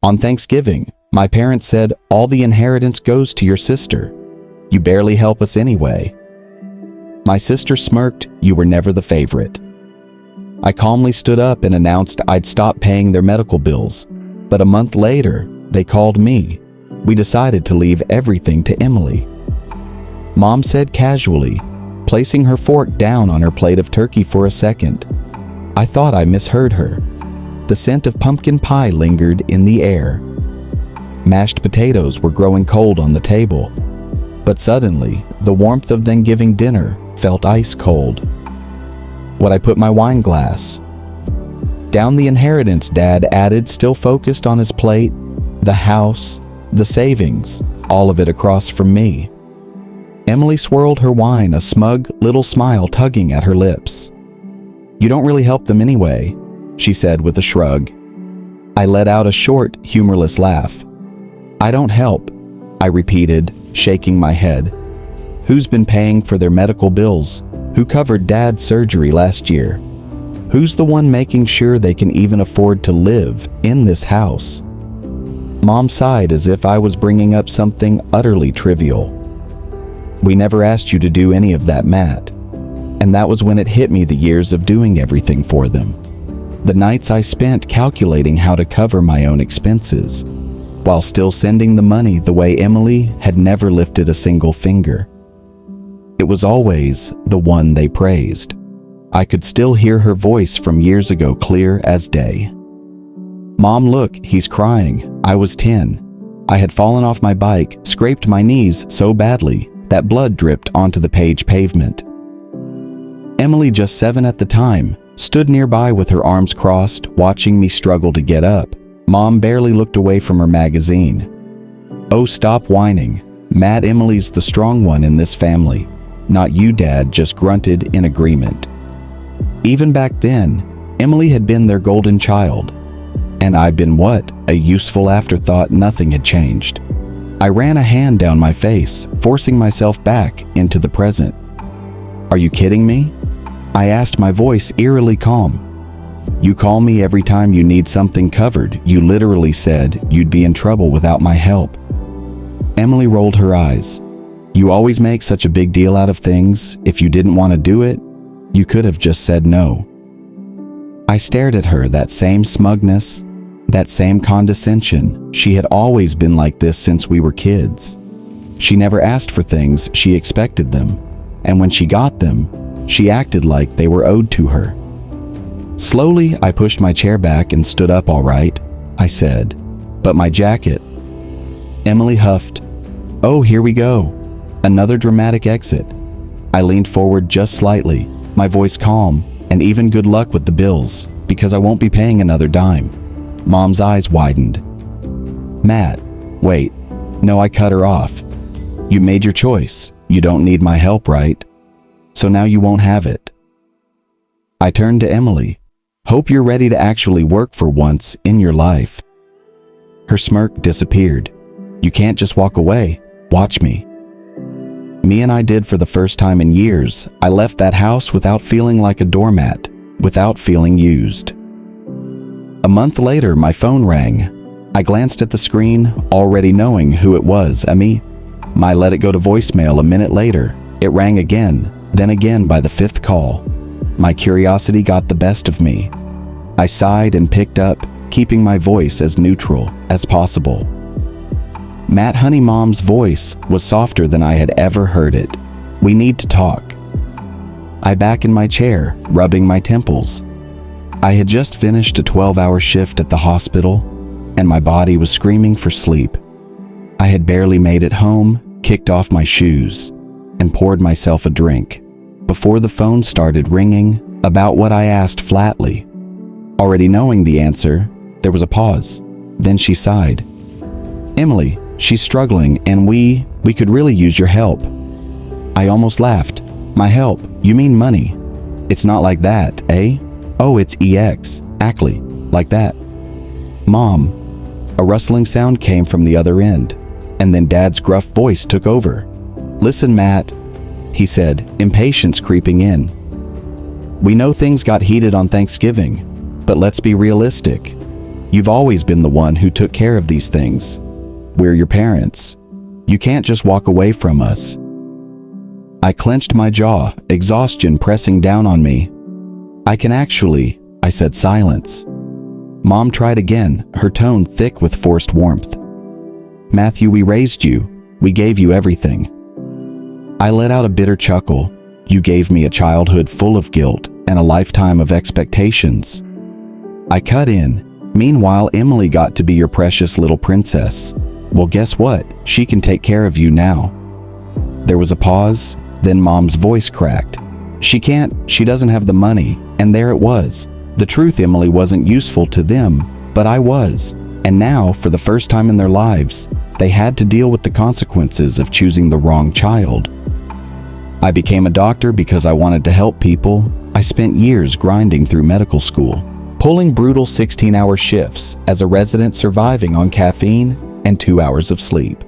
On Thanksgiving, my parents said all the inheritance goes to your sister. You barely help us anyway. My sister smirked, you were never the favorite. I calmly stood up and announced I'd stop paying their medical bills, but a month later, they called me. We decided to leave everything to Emily. Mom said casually, placing her fork down on her plate of turkey for a second. I thought I misheard her. The scent of pumpkin pie lingered in the air. Mashed potatoes were growing cold on the table, but suddenly, the warmth of Thanksgiving dinner felt ice cold. Would I put my wine glass? Down the inheritance, Dad added, still focused on his plate, the house, the savings, all of it across from me. Emily swirled her wine, a smug little smile tugging at her lips. You don't really help them anyway, she said with a shrug. I let out a short, humorless laugh. I don't help, I repeated, shaking my head. Who's been paying for their medical bills? Who covered Dad's surgery last year? Who's the one making sure they can even afford to live in this house? Mom sighed as if I was bringing up something utterly trivial. We never asked you to do any of that, Matt. And that was when it hit me, the years of doing everything for them. The nights I spent calculating how to cover my own expenses, while still sending the money the way Emily had never lifted a single finger. It was always the one they praised. I could still hear her voice from years ago, clear as day. Mom, look, he's crying. I was 10. I had fallen off my bike, scraped my knees so badly that blood dripped onto the pavement. Emily, just 7 at the time, stood nearby with her arms crossed, watching me struggle to get up. Mom barely looked away from her magazine. Oh, stop whining. Matt, Emily's the strong one in this family. Not you, Dad just grunted in agreement. Even back then, Emily had been their golden child. And I'd been what? A useful afterthought. Nothing had changed. I ran a hand down my face, forcing myself back into the present. Are you kidding me? I asked, my voice eerily calm. You call me every time you need something covered. You literally said you'd be in trouble without my help. Emily rolled her eyes. You always make such a big deal out of things. If you didn't want to do it, you could have just said no. I stared at her, that same smugness, that same condescension. She had always been like this since we were kids. She never asked for things, she expected them. And when she got them, she acted like they were owed to her. Slowly, I pushed my chair back and stood up. All right, I said. But my jacket. Emily huffed. Oh, here we go. Another dramatic exit. I leaned forward just slightly, my voice calm, and even good luck with the bills, because I won't be paying another dime. Mom's eyes widened. Matt, wait. No, I cut her off. You made your choice. You don't need my help, right? So now you won't have it. I turned to Emily. Hope you're ready to actually work for once in your life. Her smirk disappeared. You can't just walk away. Watch me. Me and I did for the first time in years. I left that house without feeling like a doormat, without feeling used. A month later, my phone rang. I glanced at the screen, already knowing who it was, Emmy. I let it go to voicemail. A minute later, it rang again, then again by the 5th call. My curiosity got the best of me. I sighed and picked up, keeping my voice as neutral as possible. Matt, honey, Mom's voice was softer than I had ever heard it. We need to talk. I back in my chair, rubbing my temples. I had just finished a 12-hour shift at the hospital, and my body was screaming for sleep. I had barely made it home, kicked off my shoes, and poured myself a drink before the phone started ringing about what I asked flatly. Already knowing the answer, there was a pause. Then she sighed. Emily, she's struggling, and we could really use your help. I almost laughed. My help? You mean money? It's not like that, eh? Oh, it's exactly like that. Mom. A rustling sound came from the other end, and then Dad's gruff voice took over. Listen, Matt, he said, impatience creeping in. We know things got heated on Thanksgiving, but let's be realistic. You've always been the one who took care of these things. We're your parents. You can't just walk away from us." I clenched my jaw, exhaustion pressing down on me. "I can actually," I said. Silence. Mom tried again, her tone thick with forced warmth. "Matthew, we raised you. We gave you everything." I let out a bitter chuckle. "You gave me a childhood full of guilt and a lifetime of expectations." I cut in. "Meanwhile, Emily got to be your precious little princess. Well, guess what? She can take care of you now." There was a pause, then Mom's voice cracked. She doesn't have the money." And there it was. The truth, Emily wasn't useful to them, but I was. And now, for the first time in their lives, they had to deal with the consequences of choosing the wrong child. I became a doctor because I wanted to help people. I spent years grinding through medical school, pulling brutal 16-hour shifts as a resident, surviving on caffeine and 2 hours of sleep.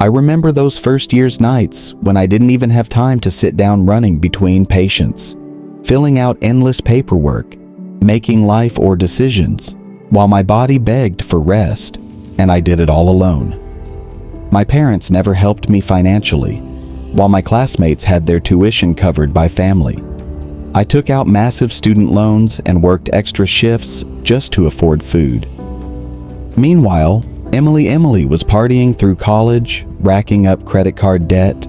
I remember those first year's nights when I didn't even have time to sit down, running between patients, filling out endless paperwork, making life or decisions, while my body begged for rest, and I did it all alone. My parents never helped me financially, while my classmates had their tuition covered by family. I took out massive student loans and worked extra shifts just to afford food. Meanwhile, Emily was partying through college, racking up credit card debt,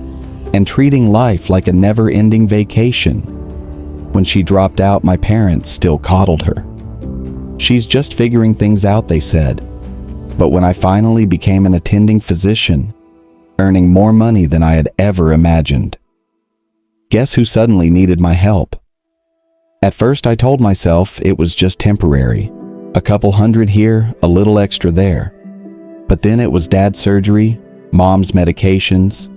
and treating life like a never-ending vacation. When she dropped out, my parents still coddled her. "She's just figuring things out," they said. But when I finally became an attending physician, earning more money than I had ever imagined, guess who suddenly needed my help? At first, I told myself it was just temporary. A couple hundred here, a little extra there. But then it was Dad's surgery, Mom's medications,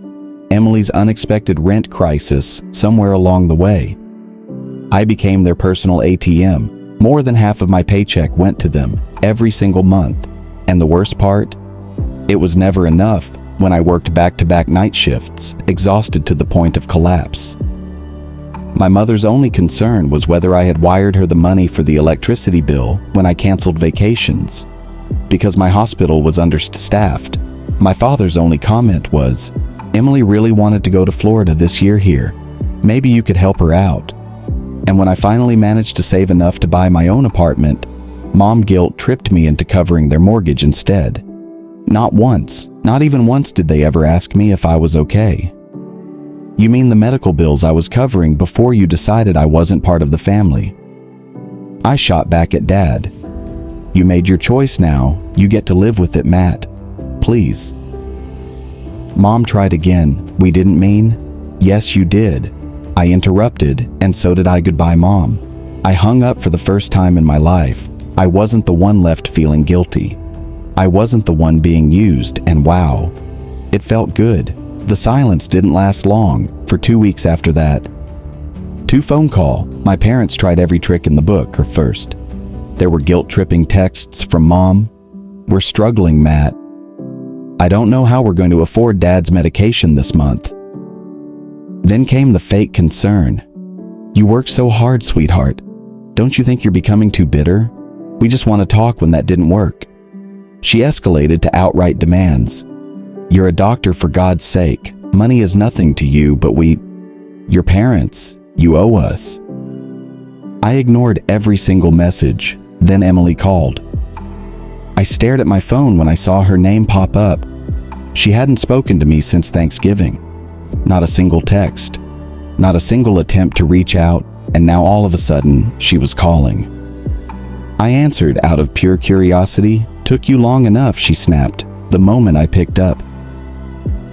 Emily's unexpected rent crisis somewhere along the way. I became their personal ATM. More than half of my paycheck went to them every single month. And the worst part? It was never enough when I worked back-to-back night shifts, exhausted to the point of collapse. My mother's only concern was whether I had wired her the money for the electricity bill when I canceled vacations. Because my hospital was understaffed, my father's only comment was, "Emily really wanted to go to Florida this year here. Maybe you could help her out." And when I finally managed to save enough to buy my own apartment, Mom guilt tripped me into covering their mortgage instead. Not even once did they ever ask me if I was okay. "You mean the medical bills I was covering before you decided I wasn't part of the family?" I shot back at Dad. "You made your choice now. You get to live with it, Matt. Please." Mom tried again. "We didn't mean." "Yes, you did." I interrupted, and so did I. "Goodbye, Mom." I hung up for the first time in my life. I wasn't the one left feeling guilty. I wasn't the one being used, and wow, it felt good. The silence didn't last long. For 2 weeks after that, 2 phone call. My parents tried every trick in the book at first. There were guilt-tripping texts from Mom. "We're struggling, Matt. I don't know how we're going to afford Dad's medication this month." Then came the fake concern. "You work so hard, sweetheart. Don't you think you're becoming too bitter? We just want to talk when that didn't work." She escalated to outright demands. "You're a doctor, for God's sake. Money is nothing to you, but your parents, you owe us." I ignored every single message. Then Emily called. I stared at my phone when I saw her name pop up. She hadn't spoken to me since Thanksgiving. Not a single text, not a single attempt to reach out, and now all of a sudden, she was calling. I answered out of pure curiosity. "Took you long enough," she snapped, the moment I picked up.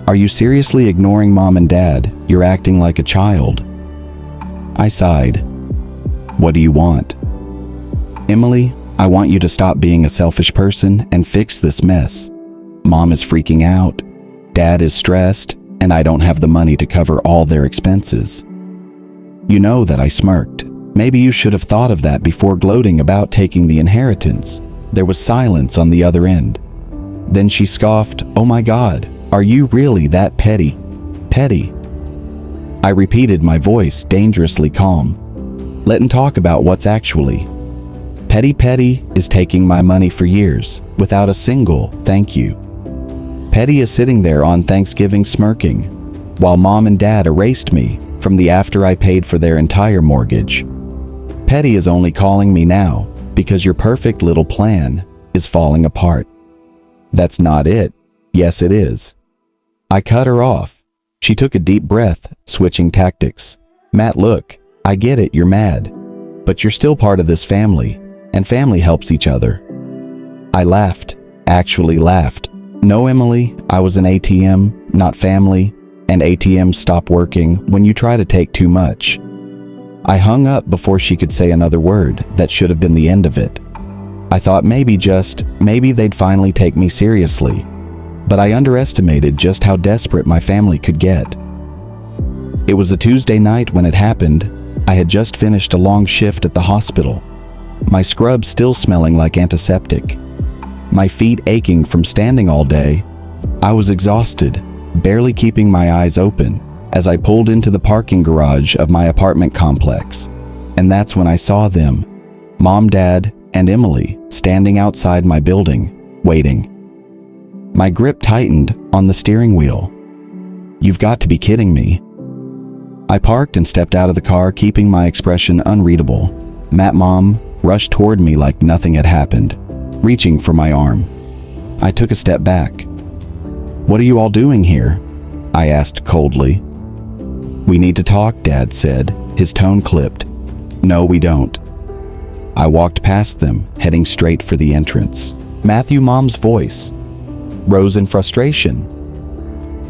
"Are you seriously ignoring Mom and Dad? You're acting like a child." I sighed. "What do you want?" "Emily, I want you to stop being a selfish person and fix this mess. Mom is freaking out, Dad is stressed, and I don't have the money to cover all their expenses." You know that I smirked. Maybe you should have thought of that before gloating about taking the inheritance. There was silence on the other end. Then she scoffed, "Oh my God, are you really that petty? Petty?" I repeated, my voice dangerously calm. "Let's talk about what's actually Petty is taking my money for years without a single thank you. Petty is sitting there on Thanksgiving smirking, while Mom and Dad erased me from the after I paid for their entire mortgage. Petty is only calling me now because your perfect little plan is falling apart. That's not it. Yes, it is. I cut her off. She took a deep breath, switching tactics. Matt, look, I get it, you're mad, but you're still part of this family, and family helps each other. I laughed, actually laughed. No, Emily, I was an ATM, not family, and ATMs stop working when you try to take too much. I hung up before she could say another word that should have been the end of it. I thought maybe they'd finally take me seriously, but I underestimated just how desperate my family could get. It was a Tuesday night when it happened. I had just finished a long shift at the hospital, my scrub still smelling like antiseptic, my feet aching from standing all day. I was exhausted, barely keeping my eyes open as I pulled into the parking garage of my apartment complex. And that's when I saw them, Mom, Dad, and Emily, standing outside my building, waiting. My grip tightened on the steering wheel. You've got to be kidding me. I parked and stepped out of the car, keeping my expression unreadable. Matt, Mom rushed toward me like nothing had happened, reaching for my arm. I took a step back. What are you all doing here? I asked coldly. We need to talk, Dad said, his tone clipped. No, we don't. I walked past them, heading straight for the entrance. Matthew, Mom's voice rose in frustration.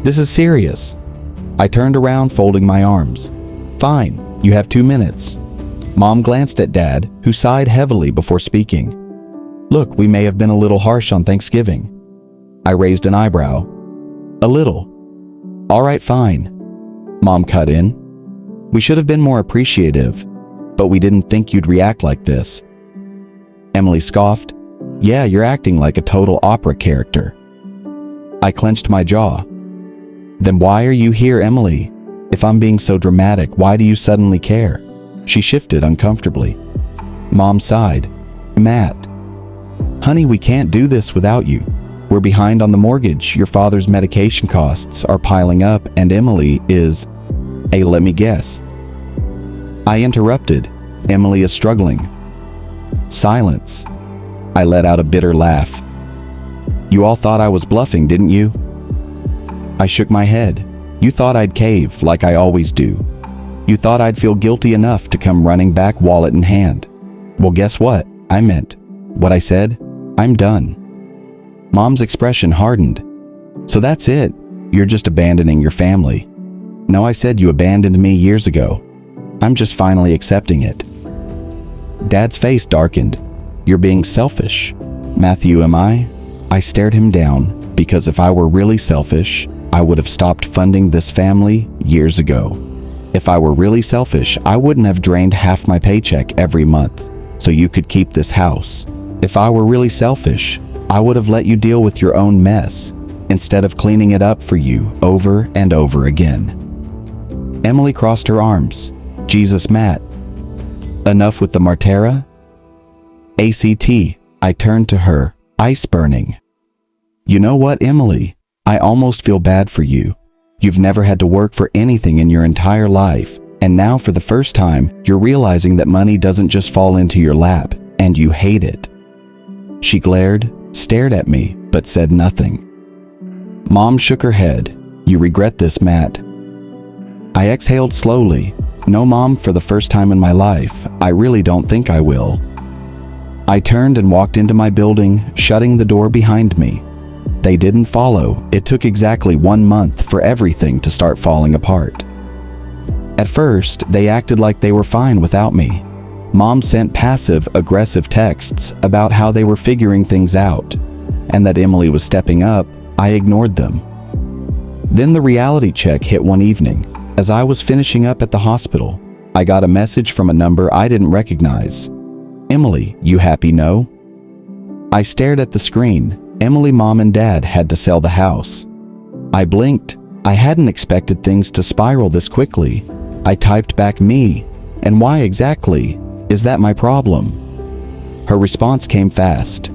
This is serious. I turned around, folding my arms. Fine, you have 2 minutes. Mom glanced at Dad, who sighed heavily before speaking. Look, we may have been a little harsh on Thanksgiving. I raised an eyebrow. A little. All right, fine. Mom cut in. We should have been more appreciative, but we didn't think you'd react like this. Emily scoffed. Yeah, you're acting like a total opera character. I clenched my jaw. Then why are you here, Emily? If I'm being so dramatic, why do you suddenly care? She shifted uncomfortably. Mom sighed. Matt. Honey, we can't do this without you. We're behind on the mortgage, your father's medication costs are piling up, and Emily is... Hey, let me guess. I interrupted. Emily is struggling. Silence. I let out a bitter laugh. You all thought I was bluffing, didn't you? I shook my head. You thought I'd cave, like I always do. You thought I'd feel guilty enough to come running back, wallet in hand. Well, guess what? I meant what I said. I'm done. Mom's expression hardened. So that's it. You're just abandoning your family. No, I said you abandoned me years ago. I'm just finally accepting it. Dad's face darkened. You're being selfish. Matthew, am I? I stared him down, because if I were really selfish, I would have stopped funding this family years ago. If I were really selfish, I wouldn't have drained half my paycheck every month so you could keep this house. If I were really selfish, I would have let you deal with your own mess instead of cleaning it up for you over and over again. Emily crossed her arms. Jesus, Matt. Enough with the Martera? ACT. I turned to her, ice burning. You know what, Emily? I almost feel bad for you. You've never had to work for anything in your entire life, and now for the first time, you're realizing that money doesn't just fall into your lap, and you hate it. She glared, stared at me, but said nothing. Mom shook her head. You regret this, Matt. I exhaled slowly. No, Mom, for the first time in my life, I really don't think I will. I turned and walked into my building, shutting the door behind me. They didn't follow. It took exactly 1 month for everything to start falling apart. At first, they acted like they were fine without me. Mom sent passive-aggressive texts about how they were figuring things out, and that Emily was stepping up. I ignored them. Then the reality check hit one evening. As I was finishing up at the hospital, I got a message from a number I didn't recognize. Emily, you happy, no? I stared at the screen. Emily, Mom, and Dad had to sell the house. I blinked. I hadn't expected things to spiral this quickly. I typed back me, and why exactly? Is that my problem? Her response came fast.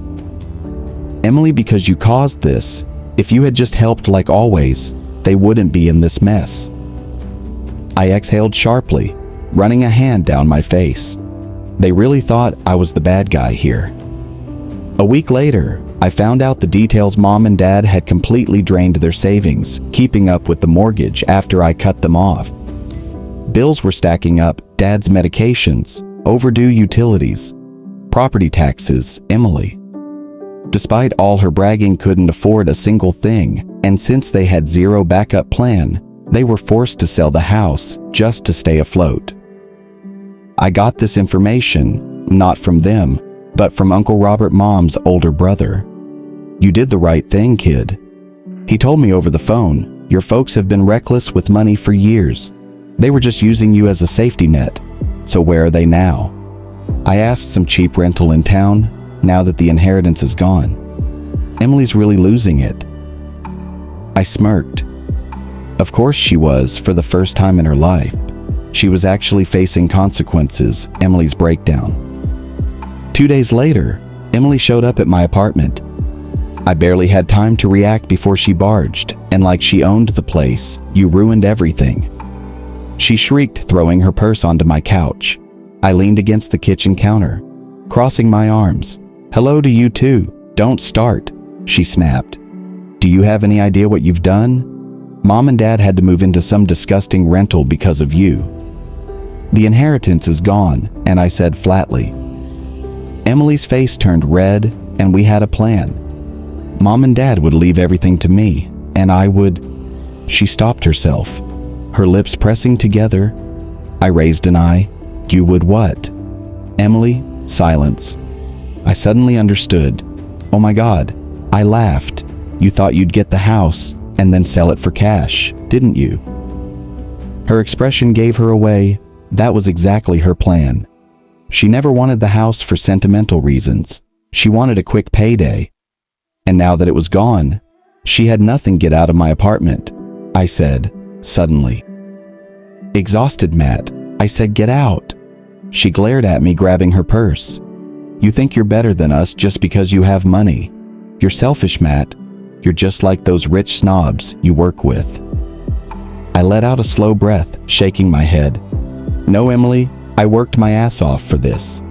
"Emily, because you caused this. If you had just helped like always, they wouldn't be in this mess." I exhaled sharply, running a hand down my face. They really thought I was the bad guy here. A week later, I found out the details. Mom and Dad had completely drained their savings, keeping up with the mortgage after I cut them off. Bills were stacking up: Dad's medications, overdue utilities, property taxes. Emily, despite all her bragging, couldn't afford a single thing, and since they had zero backup plan, they were forced to sell the house just to stay afloat. I got this information not from them, but from Uncle Robert, Mom's older brother. "You did the right thing, kid." He told me over the phone, "Your folks have been reckless with money for years. They were just using you as a safety net. So where are they now?" I asked some cheap rental in town, now that the inheritance is gone. "Emily's really losing it." I smirked. Of course she was, for the first time in her life. She was actually facing consequences: Emily's breakdown. 2 days later, Emily showed up at my apartment. I barely had time to react before she barged, and like she owned the place, "You ruined everything." She shrieked, throwing her purse onto my couch. I leaned against the kitchen counter, crossing my arms. "Hello to you too. Don't start," she snapped. "Do you have any idea what you've done? Mom and Dad had to move into some disgusting rental because of you. The inheritance is gone," and I said flatly. Emily's face turned red, and we had a plan. Mom and Dad would leave everything to me, and I would... She stopped herself, her lips pressing together. I raised an eye. "You would what?" "Emily," silence. I suddenly understood. "Oh my God," I laughed. "You thought you'd get the house and then sell it for cash, didn't you?" Her expression gave her away. That was exactly her plan. She never wanted the house for sentimental reasons. She wanted a quick payday. And now that it was gone, she had nothing. "Get out of my apartment," I said, suddenly. Exhausted, Matt, I said, "Get out." She glared at me, grabbing her purse. "You think you're better than us just because you have money. You're selfish, Matt. You're just like those rich snobs you work with." I let out a slow breath, shaking my head. "No, Emily, I worked my ass off for this.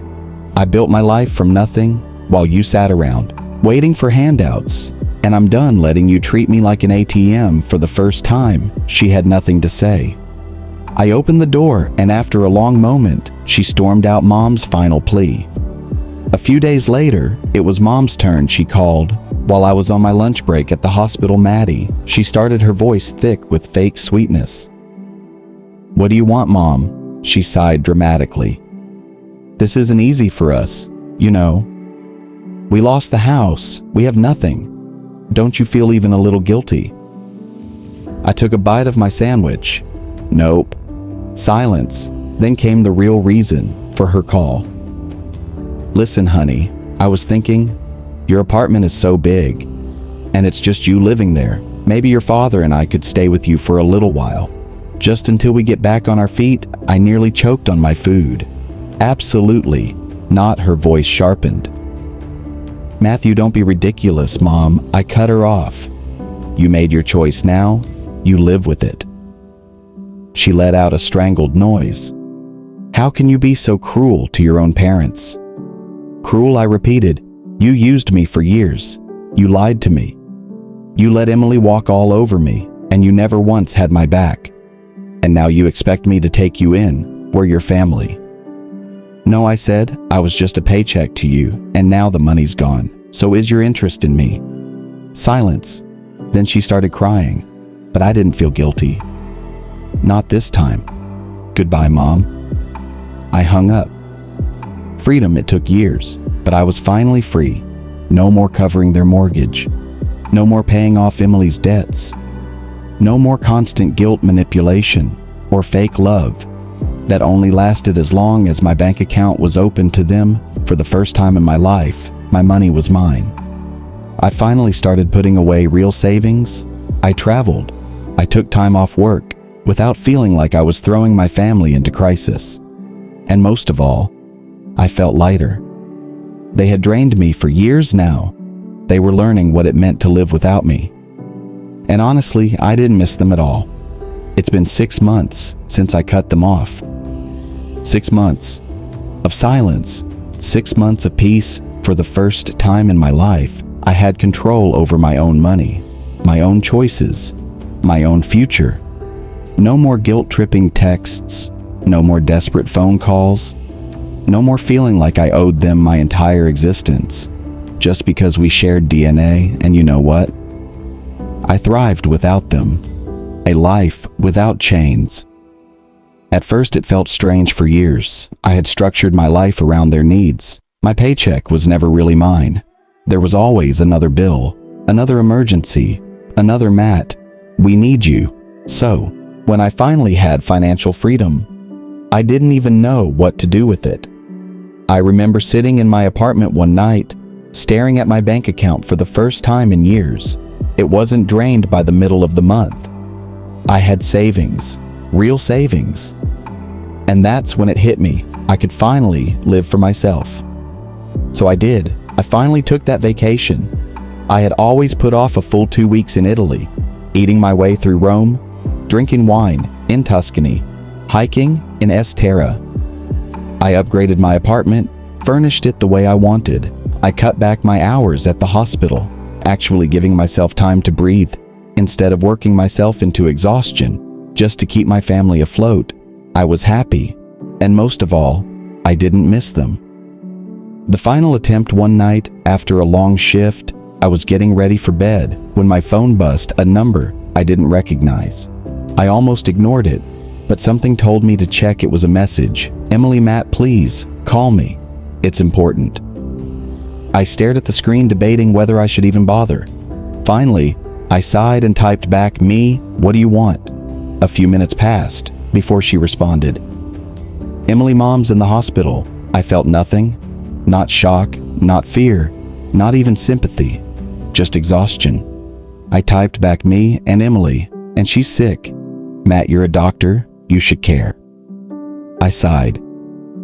I built my life from nothing while you sat around, waiting for handouts, and I'm done letting you treat me like an ATM for the first time." She had nothing to say. I opened the door, and after a long moment, she stormed out Mom's final plea. A few days later, it was Mom's turn. She called while I was on my lunch break at the hospital. "Maddie," she started, her voice thick with fake sweetness. "What do you want, Mom?" She sighed dramatically. "This isn't easy for us, you know. We lost the house. We have nothing. Don't you feel even a little guilty?" I took a bite of my sandwich. "Nope." Silence. Then came the real reason for her call. "Listen, honey, I was thinking, your apartment is so big, and it's just you living there. Maybe your father and I could stay with you for a little while. Just until we get back on our feet." I nearly choked on my food. "Absolutely not," her voice sharpened. "Matthew, don't be ridiculous, Mom." I cut her off. "You made your choice now. You live with it." She let out a strangled noise. "How can you be so cruel to your own parents?" "Cruel," I repeated. "You used me for years. You lied to me. You let Emily walk all over me, and you never once had my back. And now you expect me to take you in. We're your family." "No," I said. "I was just a paycheck to you, and now the money's gone. So is your interest in me?" Silence. Then she started crying, but I didn't feel guilty. Not this time. "Goodbye, Mom." I hung up. Freedom, it took years, but I was finally free. No more covering their mortgage. No more paying off Emily's debts. No more constant guilt manipulation or fake love that only lasted as long as my bank account was open to them. For the first time in my life, my money was mine. I finally started putting away real savings. I traveled. I took time off work without feeling like I was throwing my family into crisis. And most of all, I felt lighter. They had drained me for years now. They were learning what it meant to live without me. And honestly, I didn't miss them at all. It's been 6 months since I cut them off. 6 months of silence, 6 months of peace. For the first time in my life, I had control over my own money, my own choices, my own future. No more guilt-tripping texts, no more desperate phone calls, no more feeling like I owed them my entire existence, just because we shared DNA. And you know what? I thrived without them, a life without chains. At first it felt strange for years. I had structured my life around their needs. My paycheck was never really mine. There was always another bill, another emergency, another Matt, we need you. So, when I finally had financial freedom, I didn't even know what to do with it. I remember sitting in my apartment one night, staring at my bank account for the first time in years. It wasn't drained by the middle of the month. I had savings, real savings. And that's when it hit me. I could finally live for myself. So I did. I finally took that vacation. I had always put off a full 2 weeks in Italy, eating my way through Rome, drinking wine in Tuscany, hiking in Terra. I upgraded my apartment, furnished it the way I wanted. I cut back my hours at the hospital, actually giving myself time to breathe, instead of working myself into exhaustion just to keep my family afloat. I was happy, and most of all, I didn't miss them. The final attempt one night, after a long shift, I was getting ready for bed when my phone buzzed, a number I didn't recognize. I almost ignored it, but something told me to check. It was a message. Emily, Matt, please, call me. It's important. I stared at the screen, debating whether I should even bother. Finally, I sighed and typed back, me, what do you want? A few minutes passed before she responded. Emily, Mom's in the hospital. I felt nothing. Not shock, not fear, not even sympathy, just exhaustion. I typed back, me and Emily, and she's sick. Matt, you're a doctor, you should care. I sighed.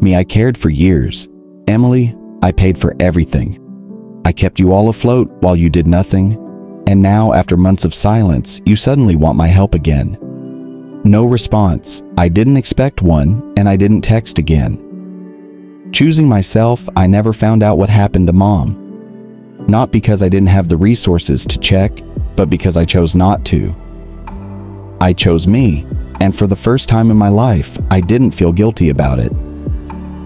Me, I cared for years. Emily, I paid for everything. I kept you all afloat while you did nothing. And now, after months of silence, you suddenly want my help again. No response. I didn't expect one, and I didn't text again. Choosing myself, I never found out what happened to Mom. Not because I didn't have the resources to check, but because I chose not to. I chose me, and for the first time in my life, I didn't feel guilty about it.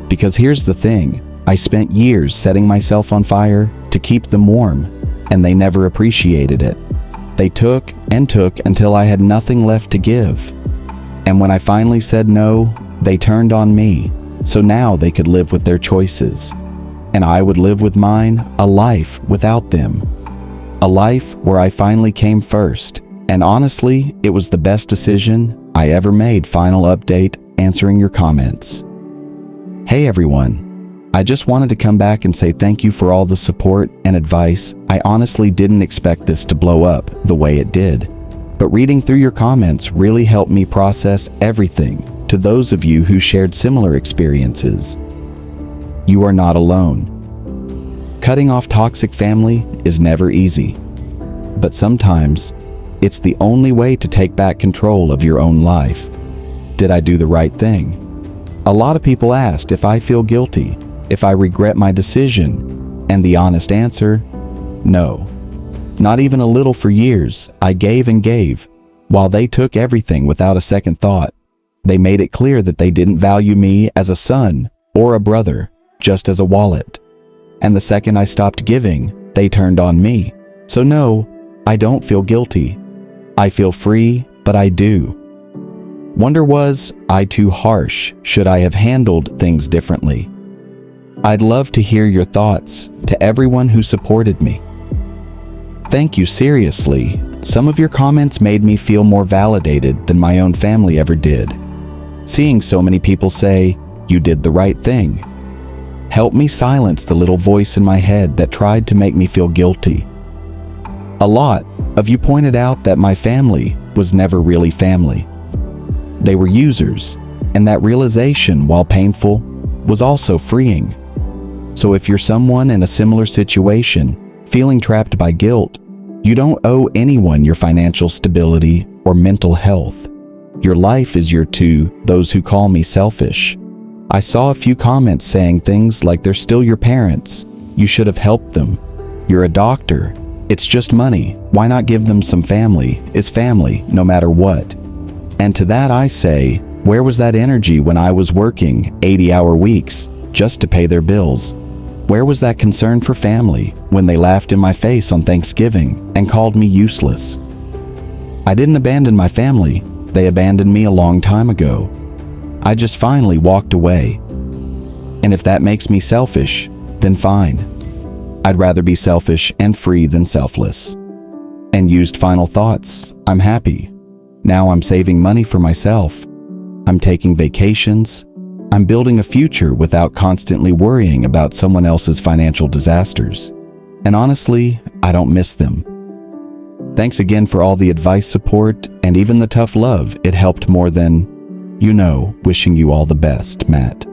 Because here's the thing, I spent years setting myself on fire to keep them warm, and they never appreciated it. They took and took until I had nothing left to give. And when I finally said no, they turned on me. So now they could live with their choices, and I would live with mine, a life without them. A life where I finally came first, and honestly, it was the best decision I ever made. Final update, answering your comments. Hey everyone, I just wanted to come back and say thank you for all the support and advice. I honestly didn't expect this to blow up the way it did, but reading through your comments really helped me process everything. To those of you who shared similar experiences, you are not alone. Cutting off toxic family is never easy, but sometimes it's the only way to take back control of your own life. Did I do the right thing? A lot of people asked if I feel guilty, if I regret my decision, and the honest answer, no. Not even a little. For years, I gave and gave, while they took everything without a second thought. They made it clear that they didn't value me as a son or a brother, just as a wallet. And the second I stopped giving, they turned on me. So no, I don't feel guilty. I feel free, but I do. Wonder, was I too harsh? Should I have handled things differently? I'd love to hear your thoughts. To everyone who supported me, thank you. Seriously, some of your comments made me feel more validated than my own family ever did. Seeing so many people say, you did the right thing, helped me silence the little voice in my head that tried to make me feel guilty. A lot of you pointed out that my family was never really family. They were users, and that realization, while painful, was also freeing. So if you're someone in a similar situation, feeling trapped by guilt, you don't owe anyone your financial stability or mental health. Your life is your to those who call me selfish. I saw a few comments saying things like they're still your parents, you should have helped them, you're a doctor, it's just money, why not give them some family, is family no matter what. And to that I say, where was that energy when I was working 80-hour weeks just to pay their bills? Where was that concern for family when they laughed in my face on Thanksgiving and called me useless? I didn't abandon my family, they abandoned me a long time ago. I just finally walked away. And if that makes me selfish, then fine. I'd rather be selfish and free than selfless. And used final thoughts, I'm happy. Now I'm saving money for myself. I'm taking vacations. I'm building a future without constantly worrying about someone else's financial disasters. And honestly, I don't miss them. Thanks again for all the advice, support, and even the tough love. It helped more than, wishing you all the best, Matt.